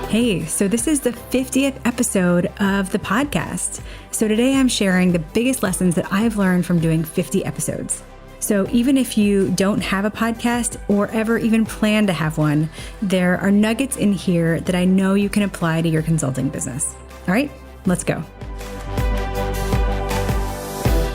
Hey, so this is the 50th episode of the podcast. So today I'm sharing the biggest lessons that I've learned from doing 50 episodes. So even if you don't have a podcast or ever even plan to have one, there are nuggets in here that I know you can apply to your consulting business. All right, let's go.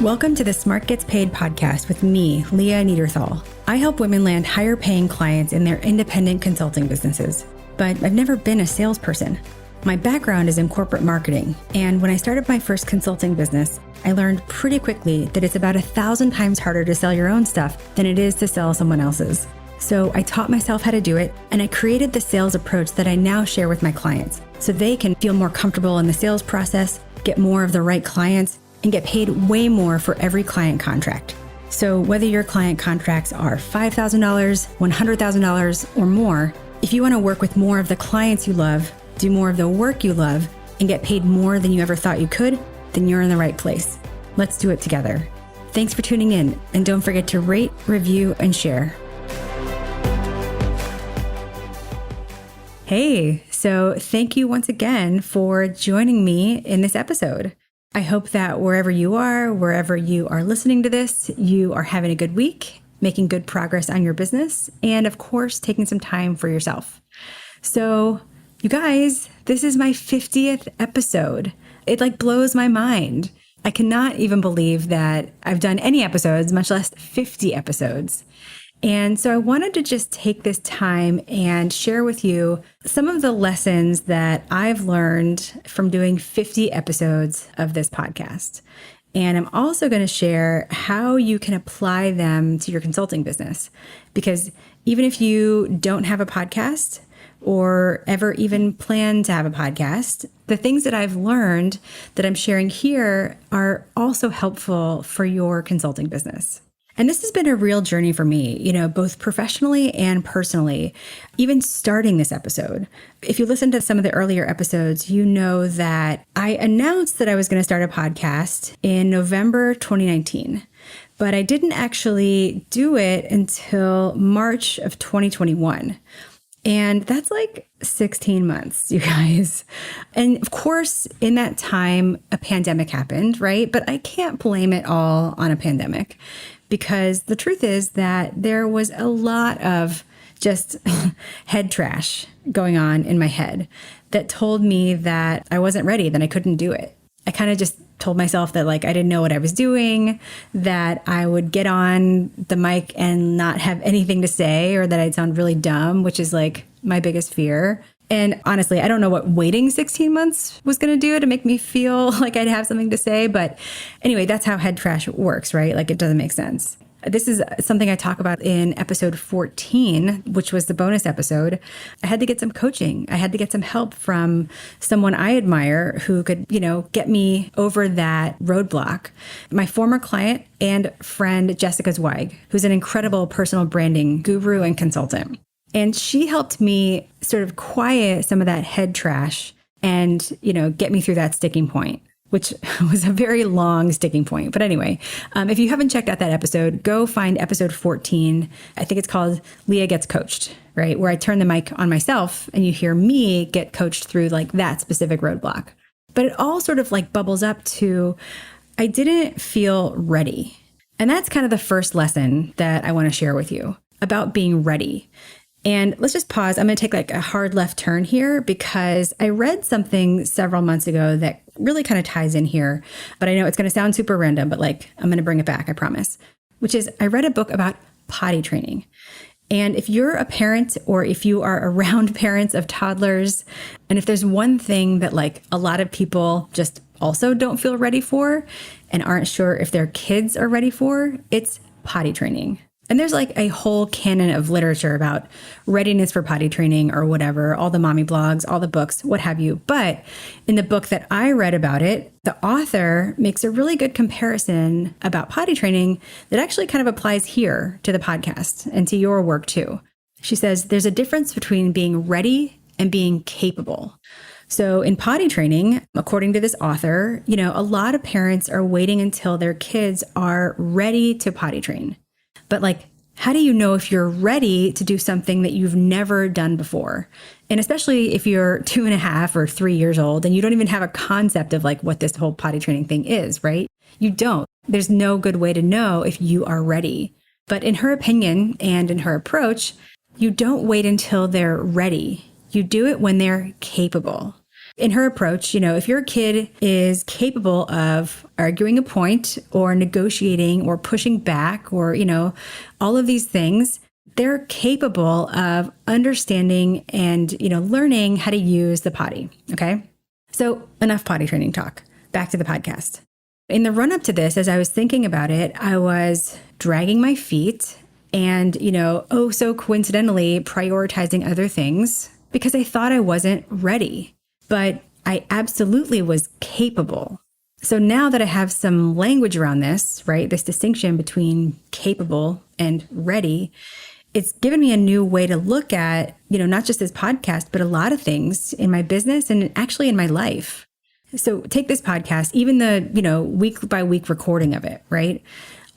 Welcome to the Smart Gets Paid podcast with me, Leah Niederthal. I help women land higher paying clients in their independent consulting businesses. But I've never been a salesperson. My background is in corporate marketing, and when I started my first consulting business, I learned pretty quickly that it's about 1,000 times harder to sell your own stuff than it is to sell someone else's. So I taught myself how to do it, and I created the sales approach that I now share with my clients, so they can feel more comfortable in the sales process, get more of the right clients, and get paid way more for every client contract. So whether your client contracts are $5,000, $100,000, or more, if you want to work with more of the clients you love, do more of the work you love, and get paid more than you ever thought you could, then you're in the right place. Let's do it together. Thanks for tuning in, and don't forget to rate, review, and share. Hey, so thank you once again for joining me in this episode. I hope that wherever you are listening to this, you are having a good week, making good progress on your business, and of course, taking some time for yourself. So, you guys, this is my 50th episode. It blows my mind. I cannot even believe that I've done any episodes, much less 50 episodes. And so I wanted to just take this time and share with you some of the lessons that I've learned from doing 50 episodes of this podcast. And I'm also going to share how you can apply them to your consulting business. Because even if you don't have a podcast or ever even plan to have a podcast, the things that I've learned that I'm sharing here are also helpful for your consulting business. And this has been a real journey for me, both professionally and personally, even starting this episode. If you listen to some of the earlier episodes, you know that I announced that I was going to start a podcast in November 2019, but I didn't actually do it until March of 2021. And that's 16 months, you guys. And of course, in that time, a pandemic happened, right? But I can't blame it all on a pandemic. Because the truth is that there was a lot of just head trash going on in my head that told me that I wasn't ready, that I couldn't do it. I kind of just told myself that I didn't know what I was doing, that I would get on the mic and not have anything to say, or that I'd sound really dumb, which is my biggest fear. And honestly, I don't know what waiting 16 months was going to do to make me feel like I'd have something to say. But anyway, that's how head trash works, right? It doesn't make sense. This is something I talk about in episode 14, which was the bonus episode. I had to get some coaching. I had to get some help from someone I admire who could, get me over that roadblock. My former client and friend, Jessica Zweig, who's an incredible personal branding guru and consultant. And she helped me sort of quiet some of that head trash and, get me through that sticking point, which was a very long sticking point. But anyway, if you haven't checked out that episode, go find episode 14. I think it's called Leah Gets Coached, right? Where I turn the mic on myself and you hear me get coached through that specific roadblock. But it all sort of bubbles up to, I didn't feel ready. And that's kind of the first lesson that I want to share with you about being ready. And let's just pause. I'm going to take a hard left turn here because I read something several months ago that really kind of ties in here. But I know it's going to sound super random, but I'm going to bring it back, I promise. Which is, I read a book about potty training. And if you're a parent or if you are around parents of toddlers, and if there's one thing that a lot of people just also don't feel ready for and aren't sure if their kids are ready for, it's potty training. And there's a whole canon of literature about readiness for potty training or whatever, all the mommy blogs, all the books, what have you. But in the book that I read about it, the author makes a really good comparison about potty training that actually kind of applies here to the podcast and to your work too. She says there's a difference between being ready and being capable. So in potty training, according to this author, a lot of parents are waiting until their kids are ready to potty train. But How do you know if you're ready to do something that you've never done before? And especially if you're 2.5 or 3 years old and you don't even have a concept of like what this whole potty training thing is, right? You don't. There's no good way to know if you are ready. But in her opinion and in her approach, you don't wait until they're ready. You do it when they're capable. In her approach, if your kid is capable of arguing a point or negotiating or pushing back or, all of these things, they're capable of understanding and, learning how to use the potty. Okay. So enough potty training talk. Back to the podcast. In the run up to this, as I was thinking about it, I was dragging my feet and, so coincidentally prioritizing other things because I thought I wasn't ready. But I absolutely was capable. So now that I have some language around this, right, this distinction between capable and ready, it's given me a new way to look at, not just this podcast, but a lot of things in my business and actually in my life. So take this podcast, even the, week by week recording of it, right?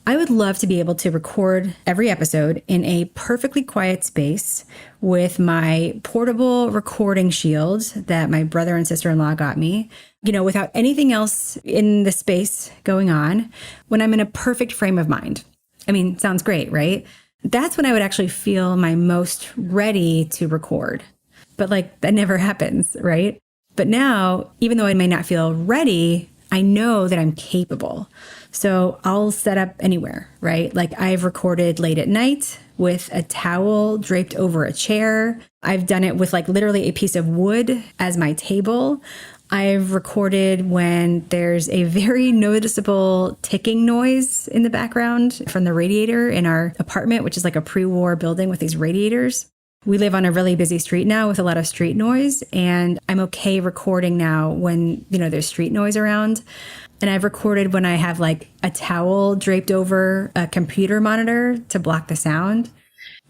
I would love to be able to record every episode in a perfectly quiet space with my portable recording shield that my brother and sister-in-law got me, without anything else in the space going on, when I'm in a perfect frame of mind. I mean, sounds great, right? That's when I would actually feel my most ready to record. But that never happens, right? But now, even though I may not feel ready, I know that I'm capable. So I'll set up anywhere, right? I've recorded late at night with a towel draped over a chair. I've done it with literally a piece of wood as my table. I've recorded when there's a very noticeable ticking noise in the background from the radiator in our apartment, which is a pre-war building with these radiators. We live on a really busy street now with a lot of street noise, and I'm okay recording now when, there's street noise around. And I've recorded when I have a towel draped over a computer monitor to block the sound.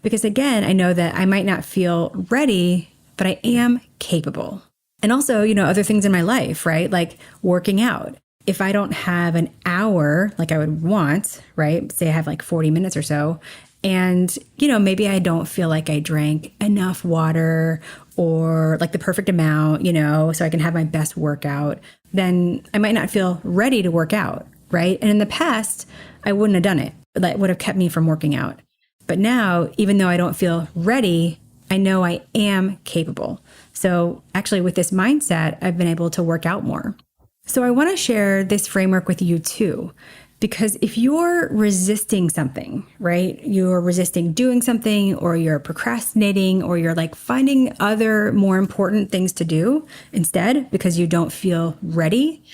Because again, I know that I might not feel ready, but I am capable. And also, other things in my life, right? Like working out. If I don't have an hour like I would want, right? Say I have 40 minutes or so. And, maybe I don't feel like I drank enough water or the perfect amount, so I can have my best workout, then I might not feel ready to work out, right? And in the past, I wouldn't have done it. That would have kept me from working out. But now, even though I don't feel ready, I know I am capable. So actually with this mindset, I've been able to work out more. So I want to share this framework with you too. Because if you're resisting something, right, you're resisting doing something, or you're procrastinating, or you're finding other more important things to do instead because you don't feel ready,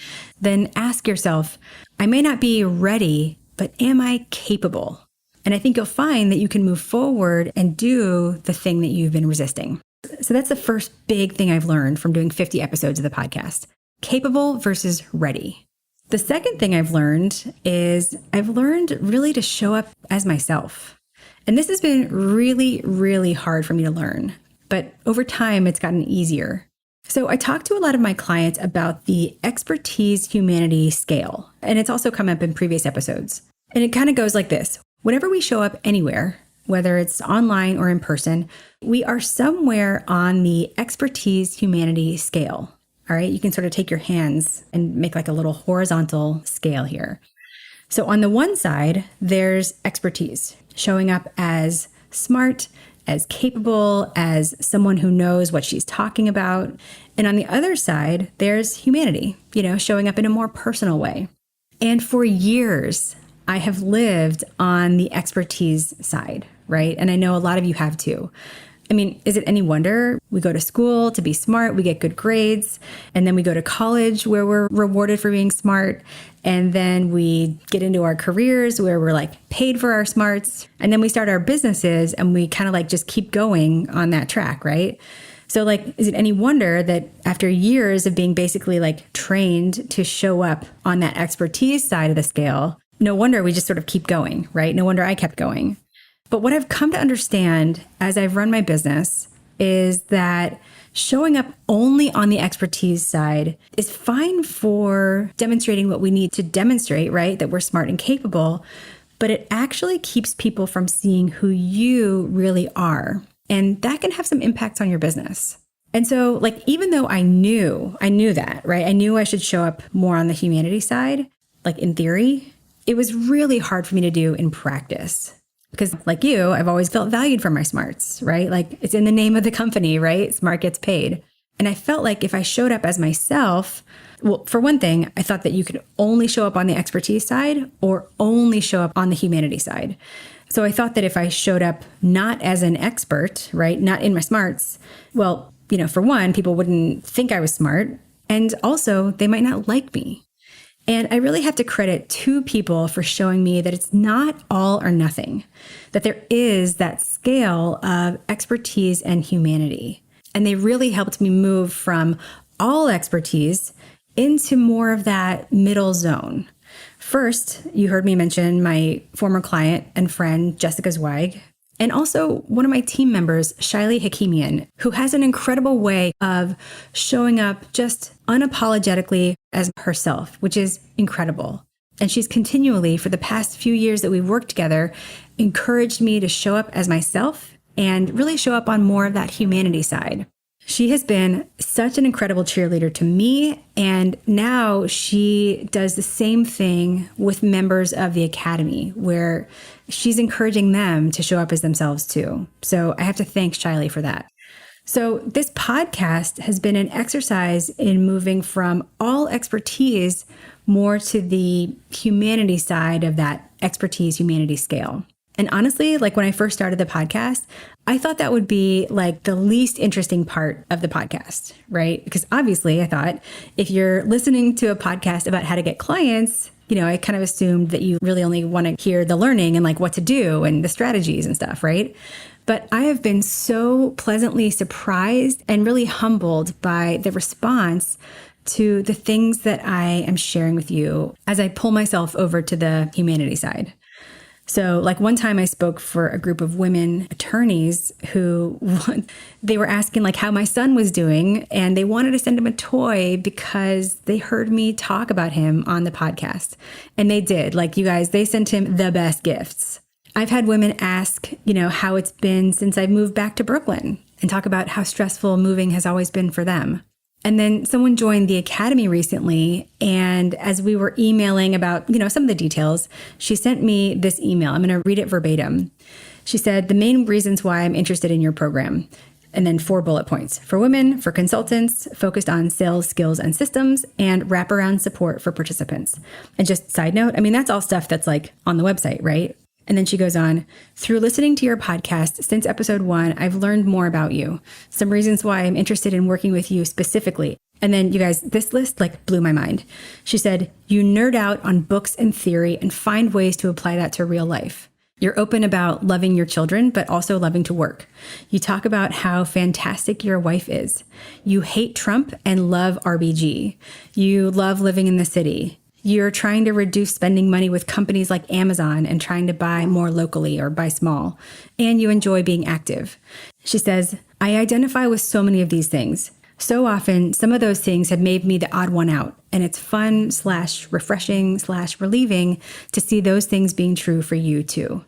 then ask yourself, I may not be ready, but am I capable? And I think you'll find that you can move forward and do the thing that you've been resisting. So that's the first big thing I've learned from doing 50 episodes of the podcast. Capable versus ready. The second thing I've learned is I've learned really to show up as myself. And this has been really, really hard for me to learn. But over time, it's gotten easier. So I talked to a lot of my clients about the expertise humanity scale. And it's also come up in previous episodes. And it kind of goes like this. Whenever we show up anywhere, whether it's online or in person, we are somewhere on the expertise humanity scale. All right, you can sort of take your hands and make a little horizontal scale here. So on the one side, there's expertise, showing up as smart, as capable, as someone who knows what she's talking about. And on the other side, there's humanity, showing up in a more personal way. And for years, I have lived on the expertise side, right? And I know a lot of you have too. I mean, is it any wonder we go to school to be smart, we get good grades, and then we go to college where we're rewarded for being smart, and then we get into our careers where we're paid for our smarts, and then we start our businesses and we kind of just keep going on that track, right? So is it any wonder that after years of being basically trained to show up on that expertise side of the scale, no wonder we just sort of keep going, right? No wonder I kept going. But what I've come to understand as I've run my business is that showing up only on the expertise side is fine for demonstrating what we need to demonstrate, right? That we're smart and capable. but it actually keeps people from seeing who you really are. And that can have some impacts on your business. And so like, even though I knew that, right? I knew I should show up more on the humanity side, like in theory, it was really hard for me to do in practice. Because like you, I've always felt valued for my smarts, right? Like it's in the name of the company, right? Smart gets paid. And I felt like if I showed up as myself, well, for one thing, I thought that you could only show up on the expertise side or only show up on the humanity side. So I thought that if I showed up not as an expert, right, not in my smarts, well, for one, people wouldn't think I was smart. And also they might not like me. And I really have to credit two people for showing me that it's not all or nothing, that there is that scale of expertise and humanity. And they really helped me move from all expertise into more of that middle zone. First, you heard me mention my former client and friend, Jessica Zweig, and also one of my team members, Shiley Hakimian, who has an incredible way of showing up just unapologetically as herself, which is incredible. And she's continually, for the past few years that we've worked together, encouraged me to show up as myself and really show up on more of that humanity side. She has been such an incredible cheerleader to me, and now she does the same thing with members of the Academy, where she's encouraging them to show up as themselves too. So I have to thank Shiley for that. So this podcast has been an exercise in moving from all expertise more to the humanity side of that expertise humanity scale. And honestly, like when I first started the podcast, I thought that would be like the least interesting part of the podcast, right? Because obviously I thought if you're listening to a podcast about how to get clients, I kind of assumed that you really only want to hear the learning and like what to do and the strategies and stuff, right? But I have been so pleasantly surprised and really humbled by the response to the things that I am sharing with you as I pull myself over to the humanity side. So like one time I spoke for a group of women attorneys who they were asking like how my son was doing, and they wanted to send him a toy because they heard me talk about him on the podcast. And they did. Like, you guys, they sent him the best gifts. I've had women ask, how it's been since I moved back to Brooklyn, and talk about how stressful moving has always been for them. And then someone joined the Academy recently, and as we were emailing about, some of the details, she sent me this email. I'm going to read it verbatim. She said, "The main reasons why I'm interested in your program," and then 4 bullet points: for women, for consultants, focused on sales skills and systems, and wraparound support for participants. And just side note, that's all stuff that's like on the website, right? And then she goes on, "Through listening to your podcast since episode 1, I've learned more about you. Some reasons why I'm interested in working with you specifically." And then you guys, this list like blew my mind. She said, "You nerd out on books and theory and find ways to apply that to real life. You're open about loving your children, but also loving to work. You talk about how fantastic your wife is. You hate Trump and love RBG. You love living in the city. You're trying to reduce spending money with companies like Amazon and trying to buy more locally or buy small. And you enjoy being active." She says, "I identify with so many of these things. So often, some of those things have made me the odd one out. And it's fun/refreshing/relieving to see those things being true for you too."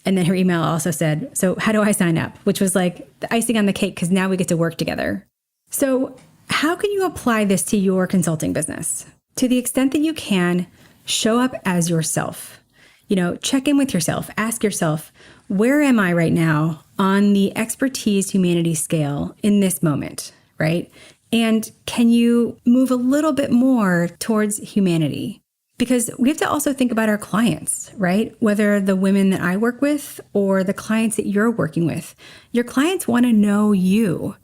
And then her email also said, "So how do I sign up?" Which was like the icing on the cake, because now we get to work together. So how can you apply this to your consulting business? To the extent that you can, show up as yourself. Check in with yourself. Ask yourself, where am I right now on the expertise humanity scale in this moment, right? And can you move a little bit more towards humanity? Because we have to also think about our clients, right? Whether the women that I work with or the clients that you're working with, your clients want to know you.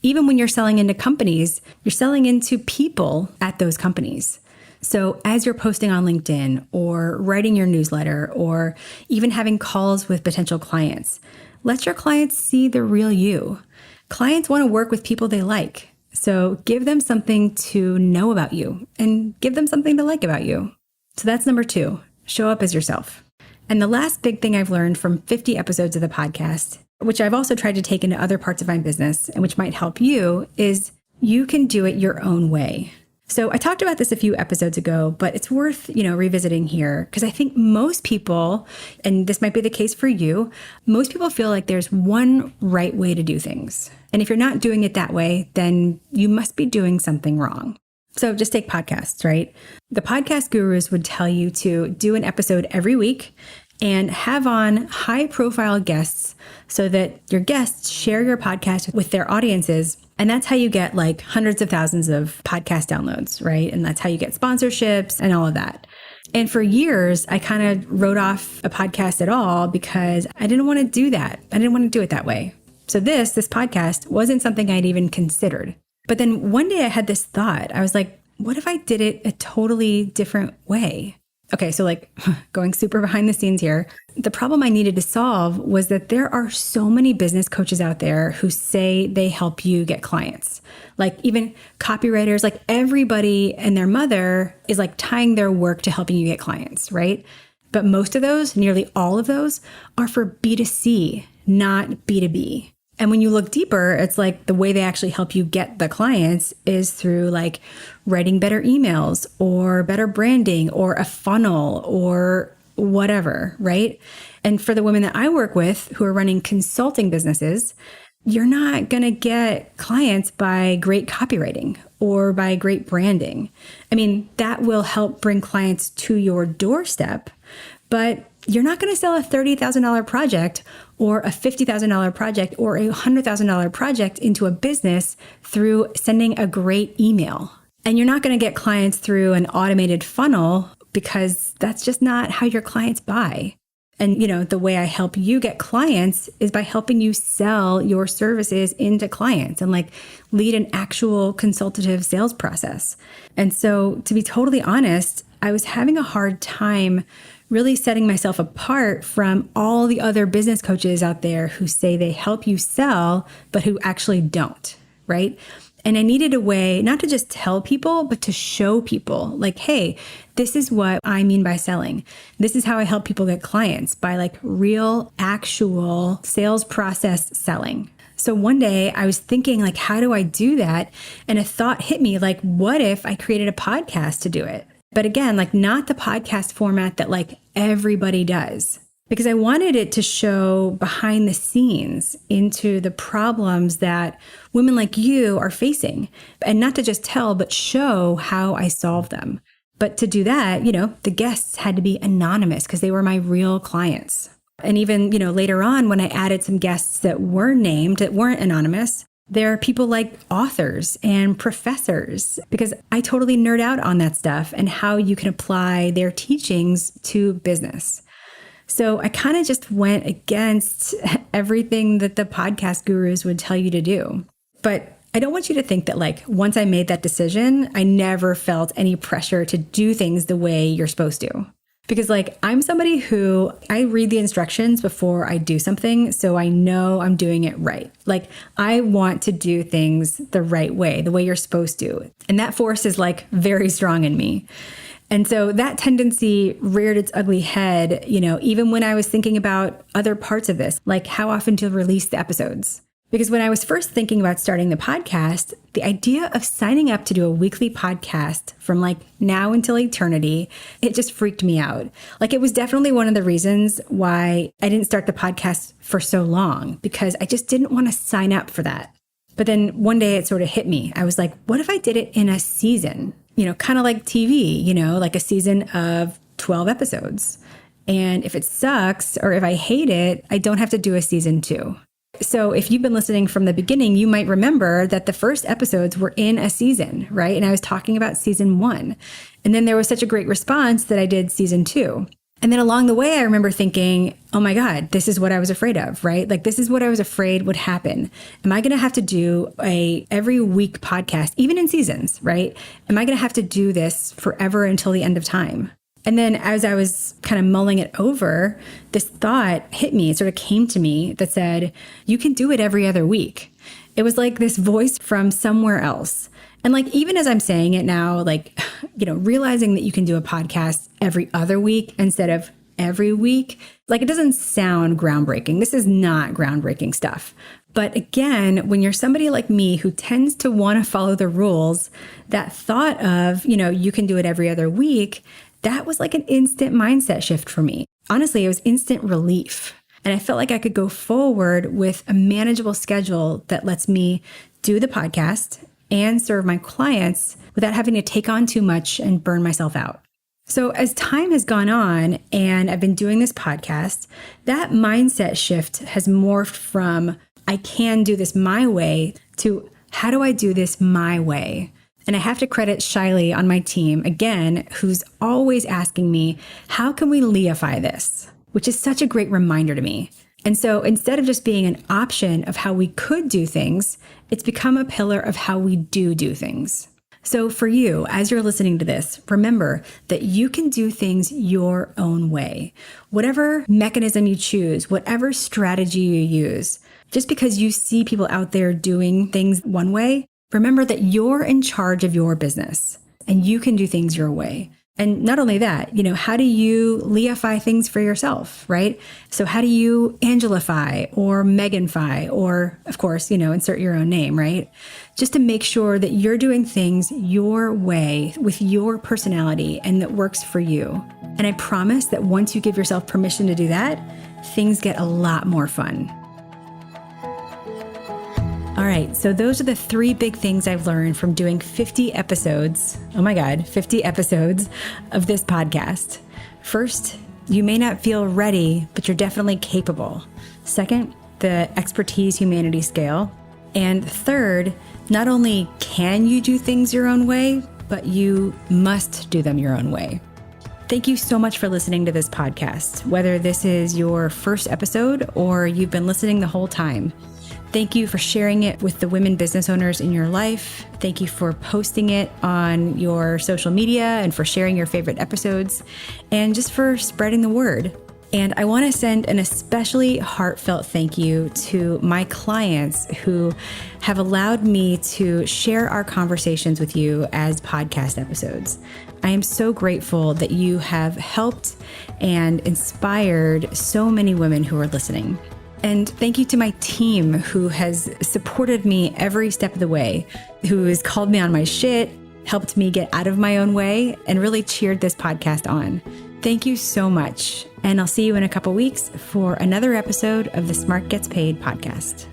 Even when you're selling into companies, you're selling into people at those companies. So as you're posting on LinkedIn or writing your newsletter or even having calls with potential clients, let your clients see the real you. Clients want to work with people they like. So give them something to know about you and give them something to like about you. So that's number 2, show up as yourself. And the last big thing I've learned from 50 episodes of the podcast, which I've also tried to take into other parts of my business and which might help you, is you can do it your own way. So I talked about this a few episodes ago, but it's worth, revisiting here because I think most people, and this might be the case for you, most people feel like there's one right way to do things. And if you're not doing it that way, then you must be doing something wrong. So just take podcasts, right? The podcast gurus would tell you to do an episode every week and have on high profile guests so that your guests share your podcast with their audiences. And that's how you get like hundreds of thousands of podcast downloads, right? And that's how you get sponsorships and all of that. And for years, I kind of wrote off a podcast at all because I didn't want to do that. I didn't want to do it that way. So this podcast wasn't something I'd even considered. But then one day I had this thought. I was like, what if I did it a totally different way? Okay, so like going super behind the scenes here, the problem I needed to solve was that there are so many business coaches out there who say they help you get clients. Like even copywriters, like everybody and their mother is like tying their work to helping you get clients, right? But most of those, nearly all of those, are for B2C, not B2B. And when you look deeper, it's like the way they actually help you get the clients is through like writing better emails or better branding or a funnel or whatever, right? And for the women that I work with who are running consulting businesses, you're not going to get clients by great copywriting or by great branding. I mean, that will help bring clients to your doorstep, but you're not going to sell a $30,000 project or a $50,000 project or a $100,000 project into a business through sending a great email. And you're not going to get clients through an automated funnel because that's just not how your clients buy. And, the way I help you get clients is by helping you sell your services into clients and like lead an actual consultative sales process. And so to be totally honest, I was having a hard time really setting myself apart from all the other business coaches out there who say they help you sell, but who actually don't, right? And I needed a way not to just tell people, but to show people like, hey, this is what I mean by selling. This is how I help people get clients by like real, actual sales process selling. So one day I was thinking like, how do I do that? And a thought hit me like, what if I created a podcast to do it? But again, like not the podcast format that like everybody does, because I wanted it to show behind the scenes into the problems that women like you are facing, and not to just tell, but show how I solve them. But to do that, the guests had to be anonymous because they were my real clients. And even, later on when I added some guests that were named, that weren't anonymous, there are people like authors and professors, because I totally nerd out on that stuff and how you can apply their teachings to business. So I kind of just went against everything that the podcast gurus would tell you to do. But I don't want you to think that like once I made that decision, I never felt any pressure to do things the way you're supposed to. Because like I'm somebody who I read the instructions before I do something, so I know I'm doing it right. Like I want to do things the right way, the way you're supposed to. And that force is like very strong in me. And so that tendency reared its ugly head, even when I was thinking about other parts of this, like how often to release the episodes. Because when I was first thinking about starting the podcast, the idea of signing up to do a weekly podcast from like now until eternity, it just freaked me out. Like it was definitely one of the reasons why I didn't start the podcast for so long, because I just didn't want to sign up for that. But then one day it sort of hit me. I was like, what if I did it in a season? Kind of like TV, like a season of 12 episodes. And if it sucks or if I hate it, I don't have to do a season 2. So if you've been listening from the beginning, you might remember that the first episodes were in a season, right? And I was talking about season 1. And then there was such a great response that I did season 2. And then along the way, I remember thinking, oh my God, this is what I was afraid of, right? Like, this is what I was afraid would happen. Am I going to have to do a every week podcast, even in seasons, right? Am I going to have to do this forever until the end of time? And then as I was kind of mulling it over, this thought hit me. It sort of came to me that said, you can do it every other week. It was like this voice from somewhere else. And like, even as I'm saying it now, like, realizing that you can do a podcast every other week instead of every week, like it doesn't sound groundbreaking. This is not groundbreaking stuff. But again, when you're somebody like me who tends to want to follow the rules, that thought of, you can do it every other week, that was like an instant mindset shift for me. Honestly, it was instant relief. And I felt like I could go forward with a manageable schedule that lets me do the podcast and serve my clients without having to take on too much and burn myself out. So as time has gone on and I've been doing this podcast, that mindset shift has morphed from I can do this my way to how do I do this my way? And I have to credit Shiley on my team, again, who's always asking me, how can we Leahify this? Which is such a great reminder to me. And so instead of just being an option of how we could do things, it's become a pillar of how we do things. So for you, as you're listening to this, remember that you can do things your own way. Whatever mechanism you choose, whatever strategy you use, just because you see people out there doing things one way, remember that you're in charge of your business and you can do things your way. And not only that, how do you Leahify things for yourself, right? So how do you Angelify or Meganify or, of course, insert your own name, right? Just to make sure that you're doing things your way with your personality and that works for you. And I promise that once you give yourself permission to do that, things get a lot more fun. All right, so those are the 3 big things I've learned from doing 50 episodes. Oh my God, 50 episodes of this podcast. First, you may not feel ready, but you're definitely capable. Second, the expertise humanity scale. And third, not only can you do things your own way, but you must do them your own way. Thank you so much for listening to this podcast, whether this is your first episode or you've been listening the whole time. Thank you for sharing it with the women business owners in your life. Thank you for posting it on your social media and for sharing your favorite episodes and just for spreading the word. And I want to send an especially heartfelt thank you to my clients who have allowed me to share our conversations with you as podcast episodes. I am so grateful that you have helped and inspired so many women who are listening. And thank you to my team who has supported me every step of the way, who has called me on my shit, helped me get out of my own way, and really cheered this podcast on. Thank you so much. And I'll see you in a couple weeks for another episode of the Smart Gets Paid podcast.